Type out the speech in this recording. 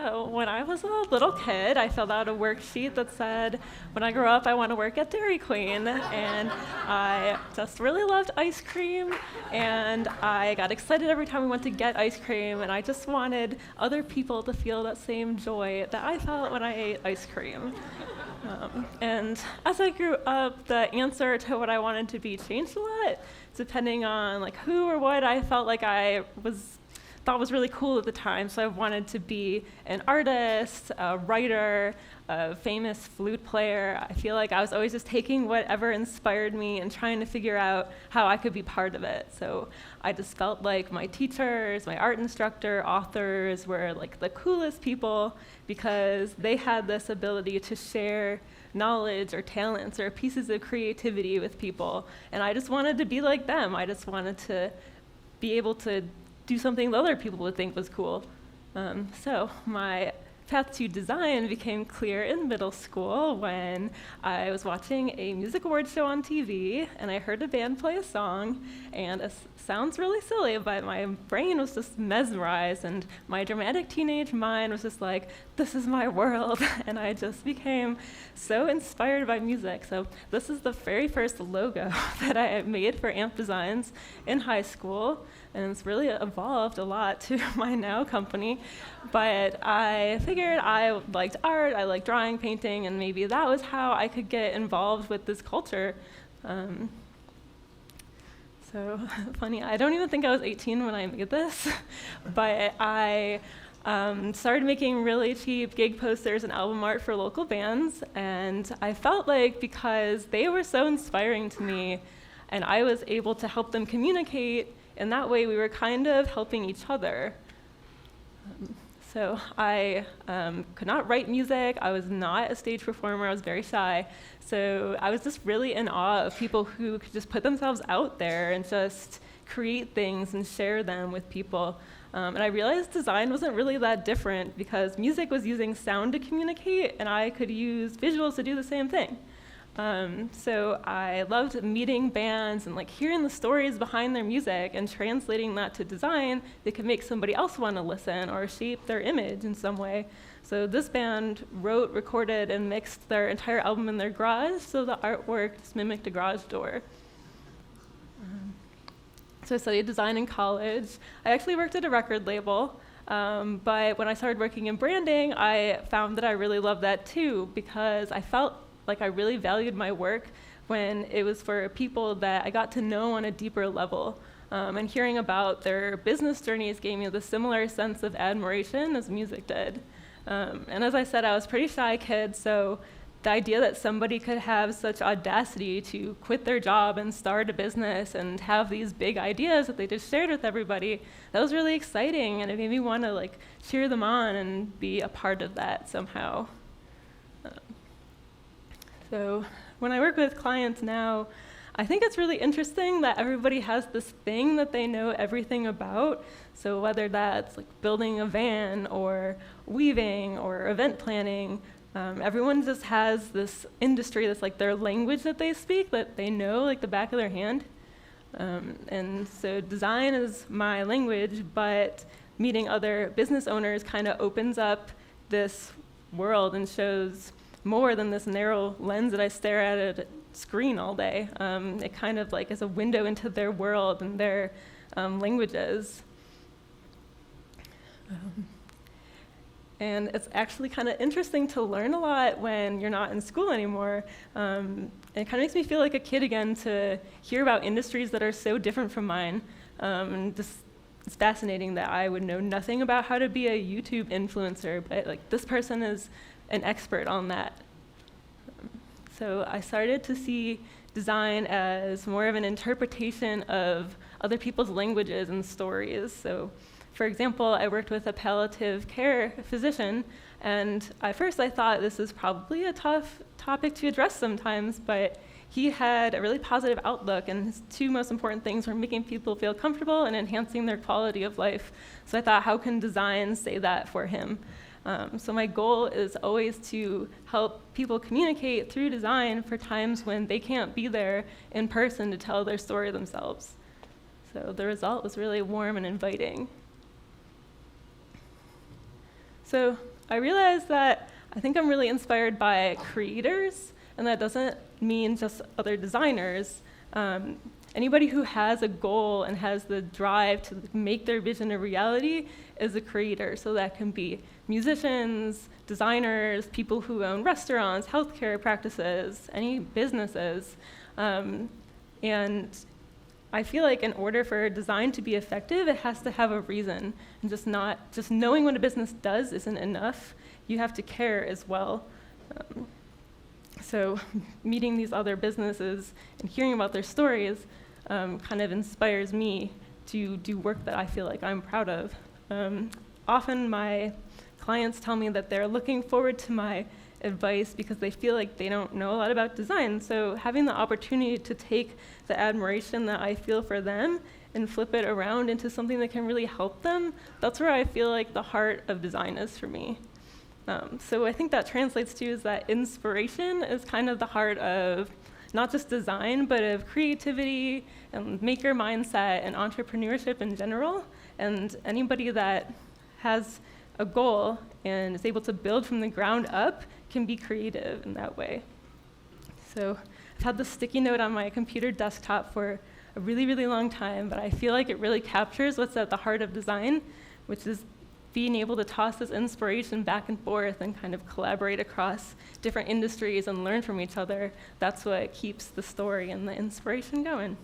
So when I was a little kid, I filled out a worksheet that said, when I grow up, I want to work at Dairy Queen. And I just really loved ice cream. And I got excited every time we went to get ice cream. And I just wanted other people to feel that same joy that I felt when I ate ice cream. And as I grew up, the answer to what I wanted to be changed a lot, depending on like who or what I felt like thought was really cool at the time. So I wanted to be an artist, a writer, a famous flute player. I feel like I was always just taking whatever inspired me and trying to figure out how I could be part of it. So I just felt like my teachers, my art instructor, authors were like the coolest people because they had this ability to share knowledge or talents or pieces of creativity with people. And I just wanted to be like them. I just wanted to be able to do something that other people would think was cool. So my path to design became clear in middle school when I was watching a music awards show on TV and I heard a band play a song, and it sounds really silly, but my brain was just mesmerized and my dramatic teenage mind was just like, this is my world, and I just became so inspired by music. So this is the very first logo that I made for AMP Designs in high school, and it's really evolved a lot to my now company. But I figured I liked art, I liked drawing, painting, and maybe that was how I could get involved with this culture. So funny, I don't even think I was 18 when I made this, but I started making really cheap gig posters and album art for local bands, and I felt like because they were so inspiring to me, and I was able to help them communicate, and that way we were kind of helping each other. So I could not write music, I was not a stage performer, I was very shy, so I was just really in awe of people who could just put themselves out there and just create things and share them with people. And I realized design wasn't really that different because music was using sound to communicate, and I could use visuals to do the same thing. So I loved meeting bands and like hearing the stories behind their music and translating that to design that could make somebody else want to listen or shape their image in some way. So this band wrote, recorded, and mixed their entire album in their garage, so the artwork just mimicked a garage door. So I studied design in college. I actually worked at a record label, but when I started working in branding, I found that I really loved that too, because I felt like I really valued my work when it was for people that I got to know on a deeper level. And hearing about their business journeys gave me the similar sense of admiration as music did. And as I said, I was a pretty shy kid, so the idea that somebody could have such audacity to quit their job and start a business and have these big ideas that they just shared with everybody, that was really exciting, and it made me want to like cheer them on and be a part of that somehow. So when I work with clients now, I think it's really interesting that everybody has this thing that they know everything about. So whether that's like building a van or weaving or event planning, everyone just has this industry that's like their language that they speak, that they know like the back of their hand. And so design is my language, but meeting other business owners kind of opens up this world and shows more than this narrow lens that I stare at a screen all day. It kind of like is a window into their world and their languages. And it's actually kind of interesting to learn a lot when you're not in school anymore. It kind of makes me feel like a kid again to hear about industries that are so different from mine. And just, it's fascinating that I would know nothing about how to be a YouTube influencer, but like this person is an expert on that. So I started to see design as more of an interpretation of other people's languages and stories. So for example, I worked with a palliative care physician, and at first I thought this is probably a tough topic to address sometimes, but he had a really positive outlook, and his two most important things were making people feel comfortable and enhancing their quality of life. So I thought, how can design say that for him? So my goal is always to help people communicate through design for times when they can't be there in person to tell their story themselves. So the result was really warm and inviting. So I realized that I think I'm really inspired by creators, and that doesn't mean just other designers. Anybody who has a goal and has the drive to make their vision a reality is a creator. So that can be musicians, designers, people who own restaurants, healthcare practices, any businesses. And I feel like in order for design to be effective, it has to have a reason. And just knowing what a business does isn't enough. You have to care as well. So meeting these other businesses and hearing about their stories kind of inspires me to do work that I feel like I'm proud of. Often my clients tell me that they're looking forward to my advice because they feel like they don't know a lot about design. So having the opportunity to take the admiration that I feel for them and flip it around into something that can really help them, that's where I feel like the heart of design is for me. So I think that translates to is that inspiration is kind of the heart of not just design, but of creativity and maker mindset and entrepreneurship in general. And anybody that has a goal and is able to build from the ground up can be creative in that way. So I've had this sticky note on my computer desktop for a really, really long time, but I feel like it really captures what's at the heart of design, which is being able to toss this inspiration back and forth and kind of collaborate across different industries and learn from each other. That's what keeps the story and the inspiration going.